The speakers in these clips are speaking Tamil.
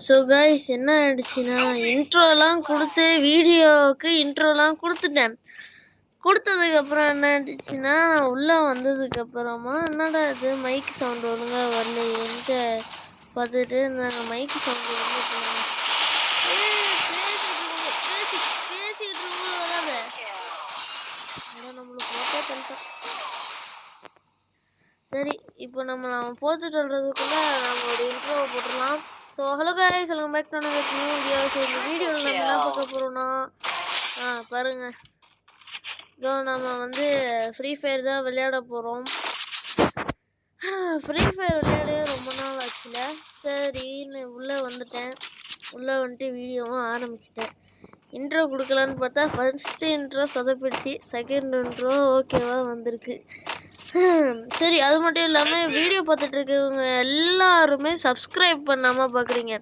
ஸோ கைஸ் என்ன ஆயிடுச்சுன்னா இன்ட்ரோலாம் கொடுத்து வீடியோவுக்கு இன்ட்ரோலாம் கொடுத்துட்டேன். கொடுத்ததுக்கப்புறம் என்ன ஆயிடுச்சுன்னா உள்ளே வந்ததுக்கப்புறமா என்னடா இது மைக் சவுண்டு ஒழுங்காக வரலையேன்ட்டு பார்த்துட்டு இருந்தாங்க. மைக் சவுண்டு வந்து பேசிக்கிட்டு இருக்கும்போது வராத நம்மளுக்கு போட்டே பண்ணிட்டோம். சரி இப்போ அவன் போட்டு சொல்கிறதுக்குள்ளே நம்மளோட இன்ட்ரோவை போட்டுடலாம். So hello guys, welcome back to another new video. So இந்த வீடியோவில் நம்ம என்ன பார்க்க போகிறோன்னா பாருங்கள், இதோ நம்ம வந்து ஃப்ரீ ஃபயர் தான் விளையாட போகிறோம். ஃப்ரீ ஃபயர் விளையாட ரொம்ப நாள் ஆச்சுல, சரின்னு உள்ளே வந்துட்டேன். உள்ளே வந்துட்டு வீடியோவும் ஆரம்பிச்சிட்டேன். இன்ட்ரோ கொடுக்கலான்னு பார்த்தா ஃபர்ஸ்ட்டு இன்ட்ரோ சொதப்பிடுச்சு, செகண்ட் இன்ட்ரோ ஓகேவா வந்திருக்கு. சரி, அது மட்டும் இல்லாமல் வீடியோ பார்த்துட்ருக்கவங்க எல்லாருமே சப்ஸ்கிரைப் பண்ணாமல் பார்க்குறீங்க.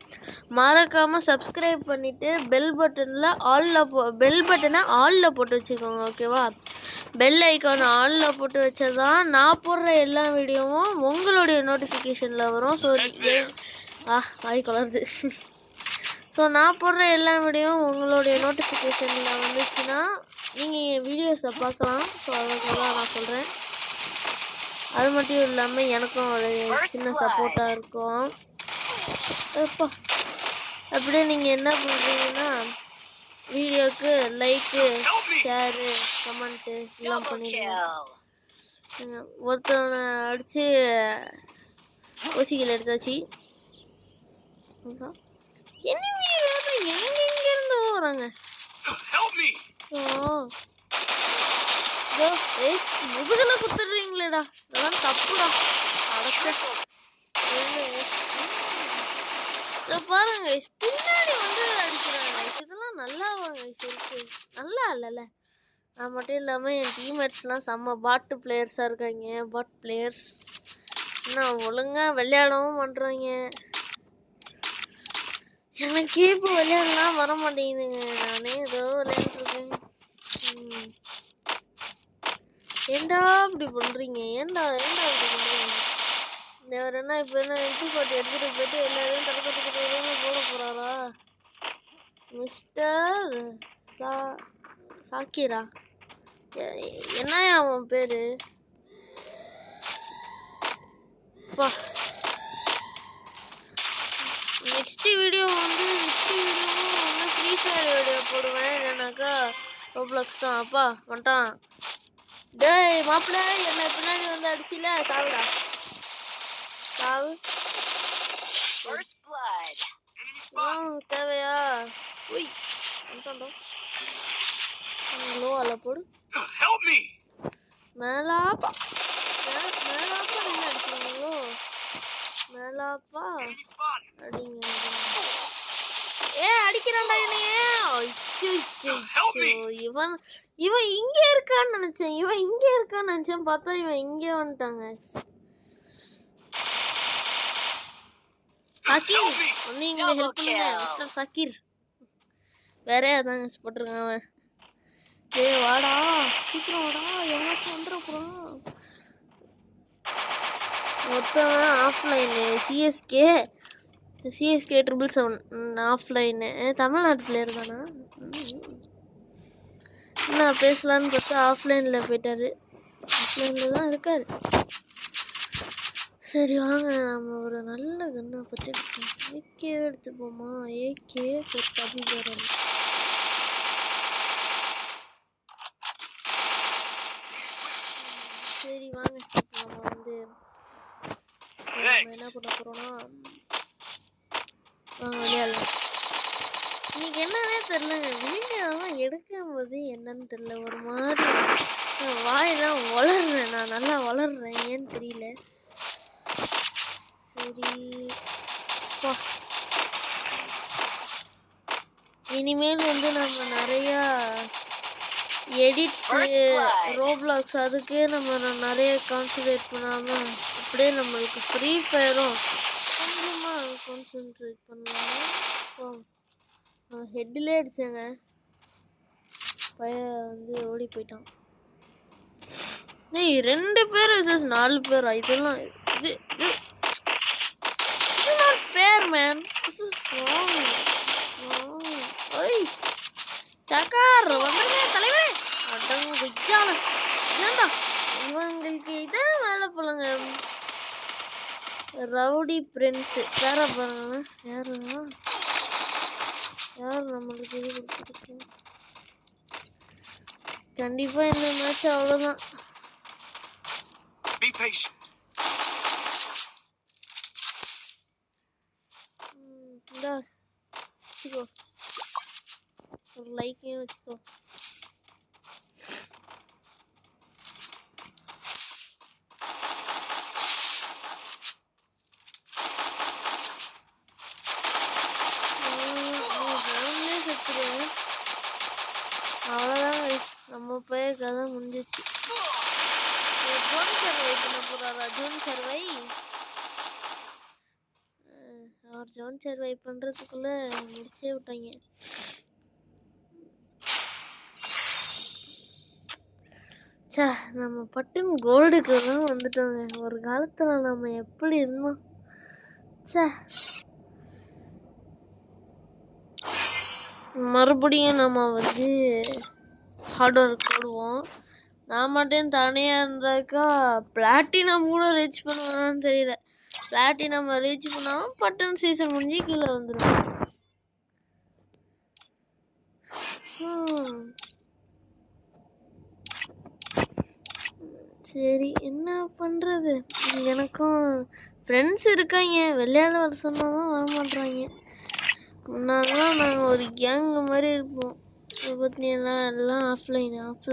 மறக்காமல் சப்ஸ்கிரைப் பண்ணிவிட்டு பெல் பட்டனை ஆலில் போட்டு வச்சுக்கோங்க, ஓகேவா? பெல் ஐக்கானை ஆலில் போட்டு வச்சதான் நான் போடுற எல்லா வீடியோவும் உங்களுடைய நோட்டிஃபிகேஷனில் வரும். ஸோ வாய் குளருது. ஸோ நான் போடுற எல்லா வீடியோவும் உங்களுடைய நோட்டிஃபிகேஷனில் வந்துச்சுன்னா நீங்கள் என் வீடியோஸை பார்க்கலாம். ஸோ அதுக்காக நான் சொல்கிறேன். அது மட்டும் இல்லாமல் எனக்கும் ஒரு சின்ன சப்போர்ட்டாக இருக்கும். அப்பா அப்படியே நீங்கள் என்ன பண்ணுறீங்கன்னா வீடியோவுக்கு லைக்கு, ஷேரு, கமெண்ட்டு எல்லாம் பண்ணிடுங்க. ஒருத்தவனை அடித்து ஓசிகள் எடுத்தாச்சு. எங்கெங்கிருந்து வராங்க? முதுகுல குத்துடுறீங்களேடா, இதெல்லாம் தப்புடா. பாருங்க பின்னாடி வந்து அடிக்கிறாங்க. இதெல்லாம் நல்லா வாங்க, இருக்கு நல்லா இல்லைல்ல. அது மட்டும் இல்லாமல் என் டீம்மேட்ஸ்லாம் செம்ம பாட்டு பிளேயர்ஸாக இருக்காங்க. பாட் பிளேயர்ஸ் இன்னும் ஒழுங்காக விளையாடவும் பண்ணுறாங்க. எனக்கே இப்போ விளையாடலாம் வர மாட்டேங்குதுங்க. நானே ஏதோ விளையாண்டுருக்கேன். ஏண்டா இப்படி பண்ணுறீங்க? ஏண்டா இப்படி பண்ணுறீங்க? வேறு என்ன இப்போ என்ன எம்பி பாட்டு எடுத்துகிட்டு போயிட்டு எல்லாரையும் தடுக்கிறதுக்கு போட போகிறாரா மிஸ்டர் சாக்கிரா? என்னையா அவன் பேர்? பா நெக்ஸ்ட் வீடியோவும் ஒன்று ஃப்ரீ ஃபயர் வீடியோ போடுவேன், இல்லைனாக்கா ரோப்ளாக்ஸ் தான். அப்பா வந்துட்டான். டேய் மாப்பிள்ள, என்ன பின்னாடி வந்து அடிச்சில, சாவுடா சாவு. தேவையா? உய் வந்துட்டோம். லோ அல்ல போடு. மேலாப்பா என்ன அடிக்கிறீங்களோ? மேலாப்பா அடிங்க. அடிக்கிறான்டா என்னையே. இவன் இங்கே இருக்கான்னு நினைச்சேன். பார்த்தா இவன் இங்கே வந்துட்டாங்க. சக்கீர் வந்து இங்கே ஹெல்ப் பண்ணுங்க மிஸ்டர் சக்கீர். வேற அதாங்க போட்டிருக்கான் அவன். வாடா சீக்கிரம் வாடா, எவனாச்சும் வந்துட போகிறான். மொத்தம் ஆஃப்லைனு சிஎஸ்கே 777 ஆஃப்லைனு. தமிழ்நாட்டு பிளேயர் தானா? நான் பேசலான்னு பார்த்தா ஆஃப்லைனில் போயிட்டாரு. ஆஃப்லைனில் தான் இருக்கார். சரி வாங்க, நம்ம ஒரு நல்ல கண்ணை பற்றி ஏகே எடுத்துப்போமா? ஏகே தபிகரன். சரி வாங்க, நம்ம வந்து என்ன பண்ண போகிறோன்னா விளையாடலாம். இன்னைக்கு என்னன்னே தெரிலங்க, வீடியோலாம் எடுக்கும் போது என்னன்னு தெரில, ஒரு மாதிரி வாயெல்லாம் வளர்றேன். நான் நல்லா வளர்றேன், ஏன்னு தெரியல. சரி இனிமேல் வந்து நம்ம நிறையா எடிட்ஸு, ரோப்ளாக்ஸ் அதுக்கு நம்ம நிறைய கான்சன்ட்ரேட் பண்ணாமல் அப்படியே நம்மளுக்கு ஃப்ரீ ஃபயரும் கொஞ்சமாக கான்சன்ட்ரேட் பண்ணலாம். ஹெட்டிலே அடித்தேங்க, பையன் வந்து ஓடி போயிட்டான். 2 பேர் vs 4 பேரா? இதெல்லாம் இது நாட் ஃபேர் மேன். சக்கார் வந்துருங்க தலைவரே. அடங்கு வெச்சான ஏண்டா இவங்களுக்கு இதான் வேலை போலங்க. ரவுடி பிரின்ஸ் வேற பாருங்க. யாருன்னா யார் நம்மளுக்கு இது கொடுத்துருக்கு. கண்டிப்பா இந்த மேட்ச் அவ்வளவுதான். வச்சுக்கோ ஒரு லைக்கையும் வச்சுக்கோ. அவ்வளோதான் நம்ம போய் கதை முடிஞ்சிச்சு. ஜோன் சர்வை பண்ண போறாரா? ஜோன் சர்வை அவர் ஜோன் சர்வை பண்றதுக்குள்ள முடிச்சே விட்டாங்க. சே நம்ம பட்டுன்னு கோல்டுக்கு தான் வந்துட்டோங்க. ஒரு காலத்துல நம்ம எப்படி இருந்தோம். சே மறுபடியும் நம்ம வந்து ஹார்ட் ஒர்க் போடுவோம். நான் மட்டும் தனியாக இருந்தாக்கா பிளாட்டினம் கூட ரீச் பண்ணுவானான்னு தெரியல. பிளாட்டினம் ரீச் பண்ணாலும் பட்டன் சீசன் முடிஞ்சு கீழே வந்துடும். சரி என்ன பண்ணுறது. எனக்கும் ஃப்ரெண்ட்ஸ் இருக்காங்க, விளையாட வர சொன்னாலும் வரமாட்றாங்க. முன்னாடிலாம் நாங்கள் ஒரு கேங் மாதிரி இருப்போம். பார்த்தீங்கன்னா எல்லாம் ஆஃப்லைன் எல்லாம்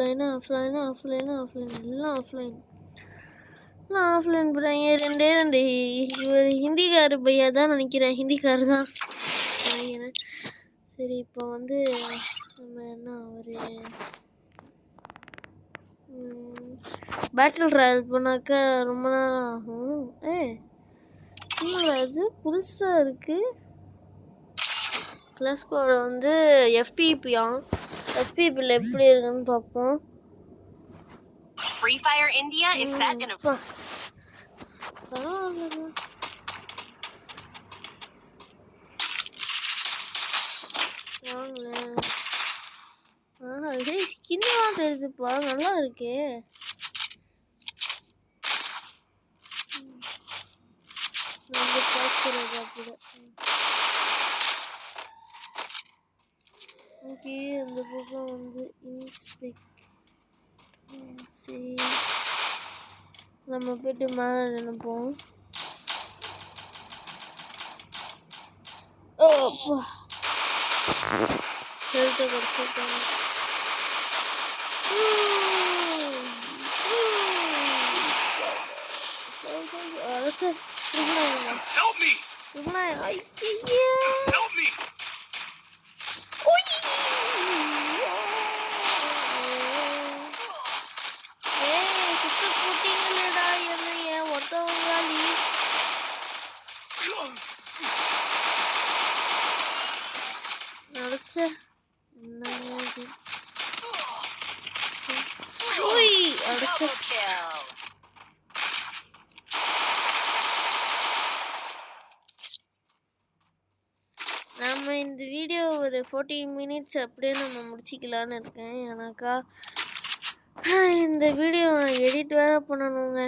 ஆஃப்லைன் போகிறாங்க. ரெண்டு இவர் ஹிந்திக்காரு பையா தான் நினைக்கிறேன். ஹிந்திக்காரு தான் நினைக்கிறேன். சரி இப்போ வந்து நம்ம என்ன ஒரு பேட்டில் ராயல் போனாக்கா ரொம்ப நேரம் ஆகும். அது புதுசாக இருக்குது. கிளாஸ் ஸ்கோர் வந்து FPPயா. FPPல எப்படி இருக்குன்னு பார்ப்போம். Free Fire India is set in a ஸ்கின்லாம் தெரியுதுப்பா, நல்லா இருக்கே. ஓகே அந்த பக்கம் வந்து இன்ஸ்பெக்ட். சரி நம்ம போய்ட்டு மேலே நினைப்போம். ஓப்பா ஹெல்த்தை கொடுத்துருக்காங்க. நம்ம இந்த வீடியோ ஒரு 14 மினிட்ஸ் அப்படியே நம்ம முடிச்சிக்கலான்னு இருக்கேன். ஏன்னாக்கா இந்த வீடியோ நான் எடிட் வேற பண்ணணுங்க.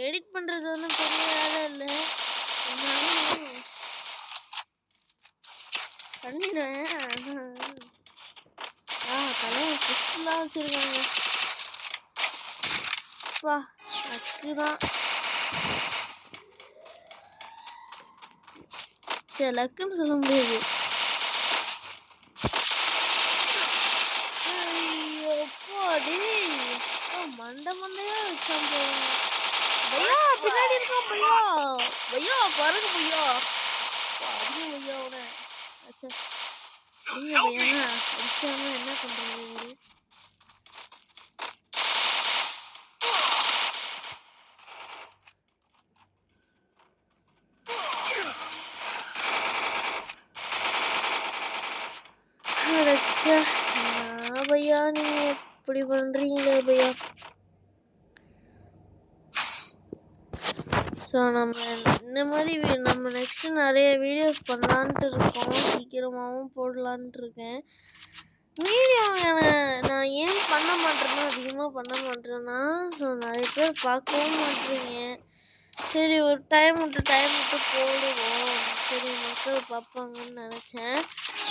எடிட் பண்ணுறது ஒன்றும் பெரிய வேலை இல்லை, பண்ணிடுவேன். தலையை ஃபிஷ்லாம் வச்சுருக்காங்க. வா லக்குதான். சரி லக்குன்னு சொல்ல முடியாது. மண்டையா வச்சான் பையா, பின்னாடி இருக்கான் பையா. பையா பாருங்க பையா, அதிகம் பையாவோட அச்சா நீங்க பையனா அடிச்சாம என்ன பண்றது. பையா நீங்க எப்படி பண்றீங்களே பையா. ஸோ நம்ம இந்த மாதிரி நம்ம நெக்ஸ்ட்டு நிறைய வீடியோஸ் பண்ணலான்ட்டு இருக்கோம். சீக்கிரமாகவும் போடலான்ட்டு இருக்கேன். வீடியோ நான் ஏன் பண்ண மாட்டேன்னா அதிகமாக பண்ண மாட்டேன்னா, ஸோ நிறைய பேர் பார்க்கவும் மாட்டேறீங்க. சரி ஒரு டைம் விட்டு போடுவோம், சரி மக்கள் பார்ப்பாங்கன்னு நினச்சேன்.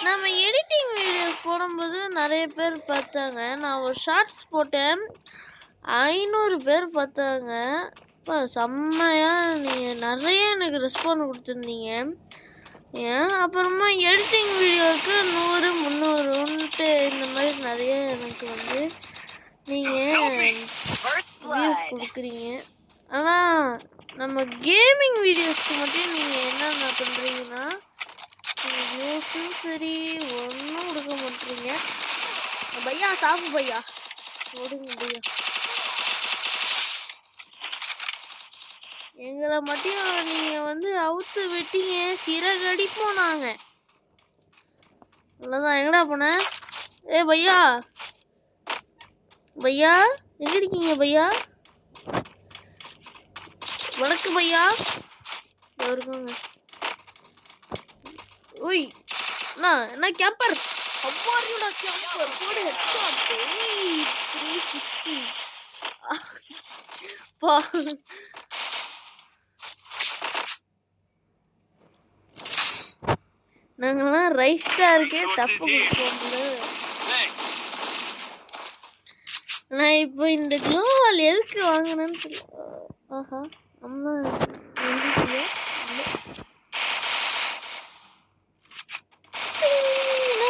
நம்ம எடிட்டிங் வீடியோஸ் போடும்போது நிறைய பேர் பார்த்தாங்க. நான் ஒரு ஷார்ட்ஸ் போட்டேன், 500 பேர் பார்த்தாங்க. இப்போ செம்மையாக நீங்கள் நிறைய எனக்கு ரெஸ்பாண்ட் கொடுத்துருந்தீங்க. ஏன் அப்புறமா எடிட்டிங் வீடியோவுக்கு 100 300ன்ட்டு இந்த மாதிரி நிறைய எனக்கு வந்து நீங்கள் வியூஸ் கொடுக்குறீங்க. ஆனால் நம்ம கேமிங் வீடியோஸ்க்கு மட்டும் நீங்கள் என்னென்ன பண்ணுறீங்கன்னா வியூஸும் சரி ஒன்றும் கொடுக்க மாட்டீங்க. பையா சாப்பு பையா ஓடுங்க பையா. எங்களை மட்டும் நீங்கள் வந்து அவுத்து வெட்டிங்க, சிறகடிப்போம் நாங்கள். அவ்வளோதான். எங்கடா போனேன்? பையா பையா எங்கே இருக்கீங்க பையா? வணக்கு பையா இருக்குங்க. ஓய் என்ன கேம்பர் அவ்வாறுடா கேம்பர் போடு ஹெட்ஷாட் 360 பா. நாங்கெல்லாம் ரைட்டா இருக்கே தப்பு கொடுப்போம்ல. நான் இப்போ இந்த க்ளோவால் எதுக்கு வாங்கினேன்னு தெரியல. ஆஹா அம்மா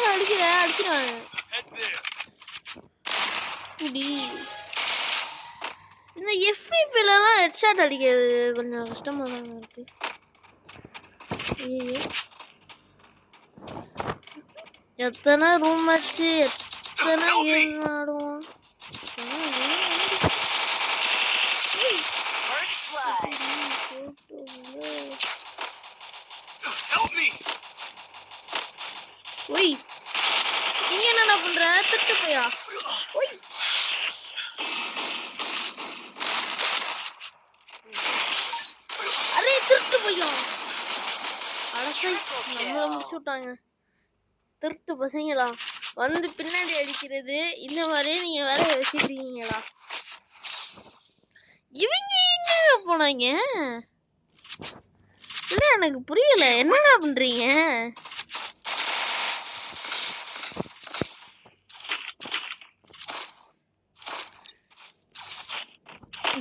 அடிக்கிறாங்க. இந்த எஃபிபிலலாம் ஹெட்ஷாட் அடிக்கிறது கொஞ்சம் கஷ்டமாக தாங்க இருக்கு. எத்தனை ரூம் வச்சு எத்தனை கேம் ஆடுவோம். ஒய் நீங்க என்னடா பண்ற? திட்டு போயா. ஒய் அரே திருட்டு போயா. அடசை நம்மள முடிச்சு விட்டாங்க. திருட்டு பசங்களா வந்து பின்னாடி அடிக்கிறது இந்த மாதிரி நீங்க வேலையை வச்சுட்டு இருக்கீங்களா? இவங்க எங்க போனாங்க? இல்ல எனக்கு புரியல, என்னடா பண்றீங்க?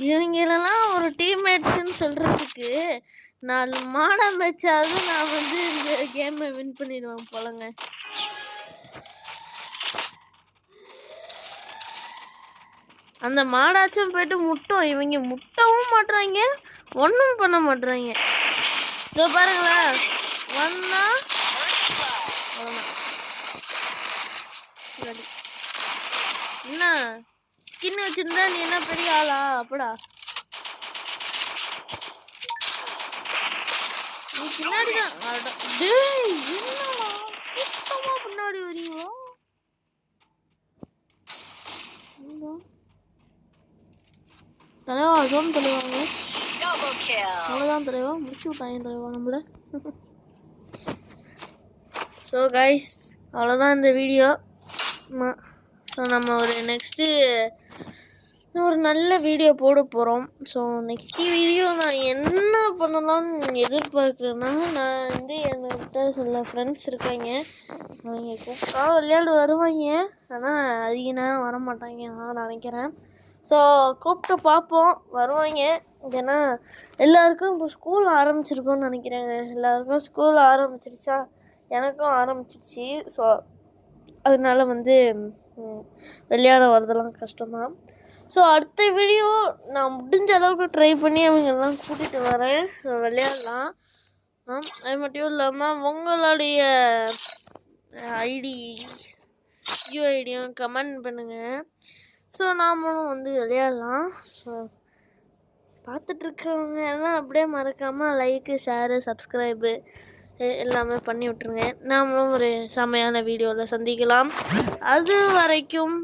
இவங்களெல்லாம் ஒரு டீம்மேட்ஸ்ன்னு சொல்றதுக்கு 4 மாடம் வச்சாவது நான் வந்து இந்த கேமை வின் பண்ணிடுவேன் போலங்க. அந்த மாடாச்சும் போயிட்டு முட்டும். இவங்க முட்டவும் மாட்டுறாங்க, ஒன்றும் பண்ண மாட்டுறாங்க. இதோ பாருங்களேன், ஒன்னா என்ன ஸ்கின் வச்சிருந்தா நீ என்ன பெரிய ஆளா? அப்படா நீ பின்னாடி தான் பின்னாடி வரீங்களோ? தலைவா சோம் தலைவாங்க. அவ்வளோதான் தலைவா, முடிச்சு விட்டாங்க தலைவா நம்மள. ஸோ கைஸ் அவ்வளோதான் இந்த வீடியோ. ஸோ நம்ம ஒரு நெக்ஸ்ட்டு ஒரு நல்ல வீடியோ போட போகிறோம். ஸோ நெக்ஸ்ட்டு வீடியோ நான் என்ன பண்ணலாம்னு எதிர்பார்க்குறேன்னா, நான் வந்து என்கிட்ட சில ஃப்ரெண்ட்ஸ் இருக்காங்க, அவங்க கூப்பிட்டா விளையாடு வருவாங்க, ஆனால் அதிக நேரம் வர மாட்டாங்க நான் நினைக்கிறேன். ஸோ கூப்பிட்டு பார்ப்போம், வருவாங்க. ஏன்னா எல்லாருக்கும் இப்போ ஸ்கூல் ஆரம்பிச்சிருக்கோன்னு நினைக்கிறேங்க. எல்லாருக்கும் ஸ்கூல் ஆரம்பிச்சிருச்சா, எனக்கும் ஆரம்பிச்சிருச்சு. ஸோ அதனால வந்து விளையாட வரதெல்லாம் கஷ்டம்தான். ஸோ அடுத்த வீடியோ நான் முடிஞ்ச அளவுக்கு ட்ரை பண்ணி அவங்கெல்லாம் கூட்டிகிட்டு வரேன், விளையாடலாம். அது மட்டும் இல்லாமல் உங்களுடைய ஐடி யூஐடியும் கமெண்ட் பண்ணுங்கள். ஸோ நாமளும் வந்து விளையாடலாம். ஸோ பார்த்துட்ருக்கவங்க எல்லாம் அப்படியே மறக்காமல் லைக்கு ஷேரு சப்ஸ்கிரைபு எல்லாமே பண்ணி விட்ருங்க. நாமளும் ஒரு செமையான வீடியோவில் சந்திக்கலாம். அது வரைக்கும்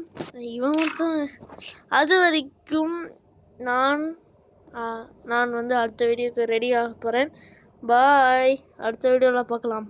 நான் நான் வந்து அடுத்த வீடியோக்கு ரெடி ஆக போகிறேன். பாய். அடுத்த வீடியோவில் பார்க்கலாம்.